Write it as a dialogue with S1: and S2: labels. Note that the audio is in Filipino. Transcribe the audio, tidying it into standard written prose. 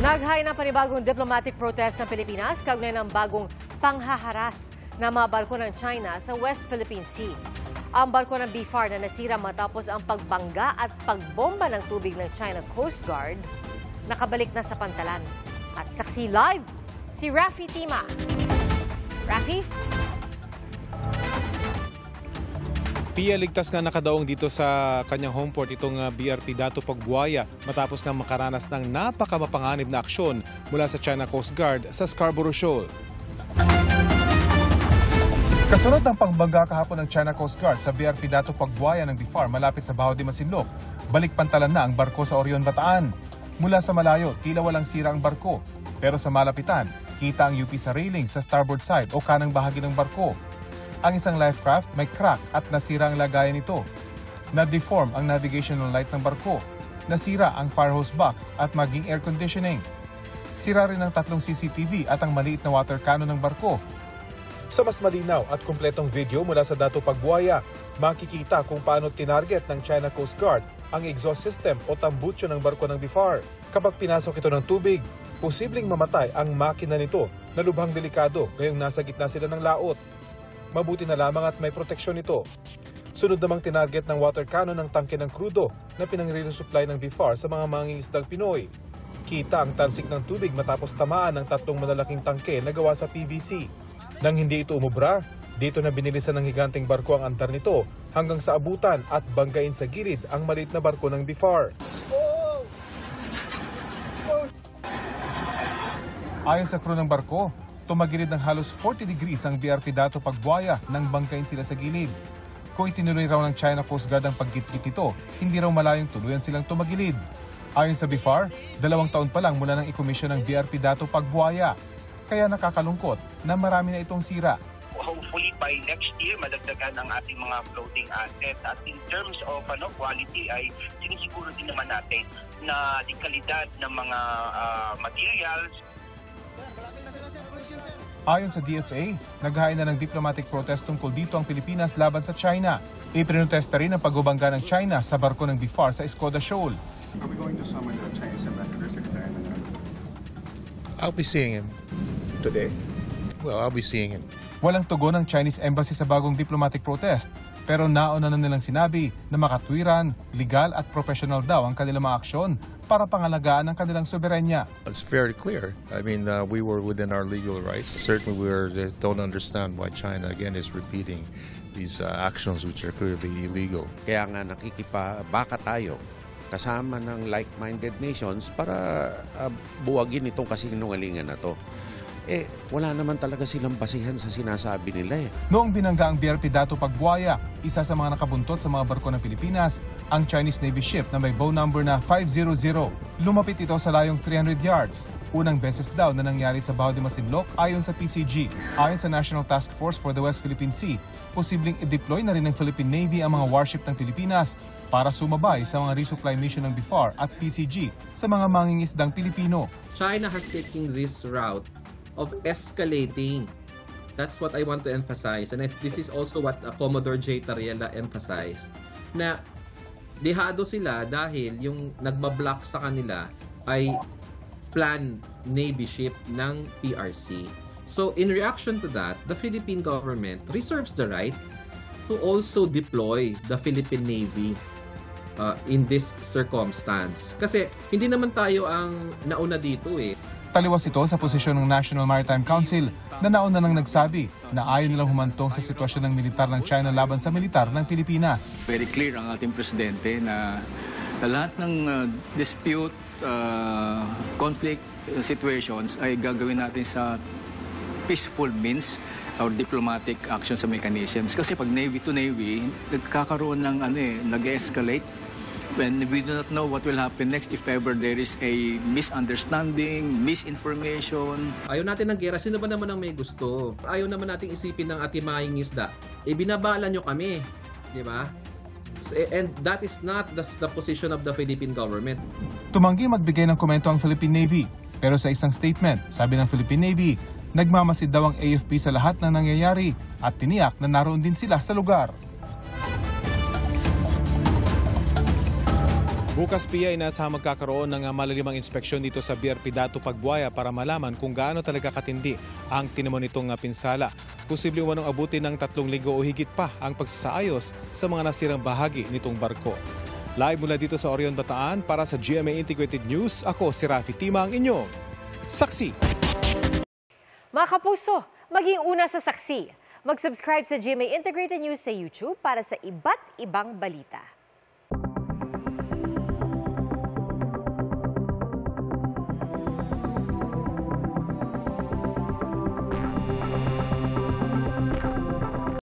S1: Naghain ng panibagong diplomatic protest ng Pilipinas kaugnay ng bagong panghaharas na mga barko ng China sa West Philippine Sea. Ang barko ng BFAR na nasira matapos ang pagbangga at pagbomba ng tubig ng China Coast Guard, nakabalik na sa pantalan. At saksi live, si Rafi Tima. Rafi?
S2: Pia, ligtas nga nakadaong dito sa kanyang home port itong BRP Dato Pagbuaya matapos nga makaranas ng napakamapanganib na aksyon mula sa China Coast Guard sa Scarborough Shoal. Kasunod ng pagbangga kahapon ng China Coast Guard sa BRP Dato Pagbuaya ng BFAR malapit sa Baho de Masinloc, balik pantalan na ang barko sa Orion, Bataan. Mula sa malayo, tila walang sira ang barko. Pero sa malapitan, kita ang UP sa railing sa starboard side o kanang bahagi ng barko. Ang isang life craft may crack at nasira ang lagayan nito. Na-deform ang navigational light ng barko. Nasira ang fire hose box at maging air conditioning. Sira rin ang 3 CCTV at ang maliit na water cannon ng barko. Sa mas malinaw at kumpletong video mula sa Dato Pagbuaya, makikita kung paano tinarget ng China Coast Guard ang exhaust system o tambutso ng barko ng BFAR. Kapag pinasok ito ng tubig, posibleng mamatay ang makina nito na lubhang delikado ngayong nasa gitna sila ng laot. Mabuti na lamang at may proteksyon ito. Sunod namang tinarget ng water cannon ng tangke ng krudo na pinang-resupply ng BFAR sa mga mangingisdang Pinoy. Kita ang talsik ng tubig matapos tamaan ng 3 malalaking tangke na gawa sa PVC. Nang hindi ito umubra, dito na binilisan ng higanteng barko ang antar nito hanggang sa abutan at banggain sa gilid ang maliit na barko ng BFAR. Ayon sa crew ng barko, tumagilid ng halos 40 degrees ang BRP Dato Pagbuaya nang bangkain sila sa gilid. Kung itinuloy raw ng China Coast Guard ang paggitgit nito, hindi raw malayong tuluyan silang tumagilid. Ayon sa BFAR, 2 taon pa lang mula nang ikomisyon ng BRP Dato Pagbuaya. Kaya nakakalungkot na marami na itong sira.
S3: Hopefully by next year, madagdagan ang ating mga floating assets. At in terms of quality, ay sinisiguro din naman natin na yung kalidad ng mga materials.
S2: Ayon sa DFA, naghain na ng diplomatic protest tungkol dito ang Pilipinas laban sa China. Ipinotesta rin ang pagbabangga ng China sa barko ng BFAR sa Escoda Shoal.
S4: Are we going to summon the Chinese ambassador, Secretary?
S5: I'll be seeing him.
S4: Today?
S5: Well, I'll be seeing him.
S2: Walang tugon ng Chinese Embassy sa bagong diplomatic protest, pero nauna na nilang sinabi na makatwiran, legal at professional daw ang kanilang mga aksyon para pangalagaan ang kanilang soberanya.
S5: It's very clear. I mean, we were within our legal rights. Certainly, don't understand why China again is repeating these actions which are clearly illegal.
S6: Kaya nga nakikipabaka tayo kasama ng like-minded nations para buwagin itong kasinungalingan na to. Wala naman talaga silang basihan sa sinasabi nila .
S2: Noong binangga ang BRP Dato Pagbuaya, isa sa mga nakabuntot sa mga barko ng Pilipinas, ang Chinese Navy ship na may bow number na 500. Lumapit ito sa layong 300 yards. Unang beses daw na nangyari sa Baho de Masinloc ayon sa PCG. Ayon sa National Task Force for the West Philippine Sea, posibleng i-deploy na rin ng Philippine Navy ang mga warship ng Pilipinas para sumabay sa mga resupply mission ng BFAR at PCG sa mga mangingisdang Pilipino.
S7: China has taken this route of escalating. That's what I want to emphasize. And this is also what Commodore J. Tariela emphasized. Na dihado sila dahil yung nagbablock sa kanila ay planned Navy ship ng PRC. So in reaction to that, the Philippine government reserves the right to also deploy the Philippine Navy in this circumstance. Kasi hindi naman tayo ang nauna dito .
S2: Taliwas ito sa posisyon ng National Maritime Council na nauna nang nagsabi na ayaw nilang humantong sa sitwasyon ng militar ng China laban sa militar ng Pilipinas.
S8: Very clear ang ating presidente na lahat ng dispute, conflict situations ay gagawin natin sa peaceful means or diplomatic actions sa mechanisms. Kasi pag Navy to Navy, nagkakaroon ng nag-escalate. When we do not know what will happen next if ever there is a misunderstanding, misinformation.
S7: Ayaw natin ng gera. Sino ba naman ang may gusto? Ayaw naman nating isipin ng ating mangingisda. Binabalan nyo kami. Di ba? And that is not the position of the Philippine government.
S2: Tumanggi magbigay ng komento ang Philippine Navy. Pero sa isang statement, sabi ng Philippine Navy, nagmamasid daw ang AFP sa lahat ng nangyayari at tiniyak na naroon din sila sa lugar. Bukas PIA inasahang magkakaroon ng malalimang inspeksyon dito sa BRP Dato Pagbuaya para malaman kung gaano talaga katindi ang tinamo nitong pinsala. Posible umanong abutin ng 3 linggo o higit pa ang pagsasaayos sa mga nasirang bahagi nitong barko. Live mula dito sa Orion, Bataan para sa GMA Integrated News, ako si Rafi Tima, ang inyong saksi.
S1: Mga kapuso, maging una sa saksi. Mag-subscribe sa GMA Integrated News sa YouTube para sa iba't ibang balita.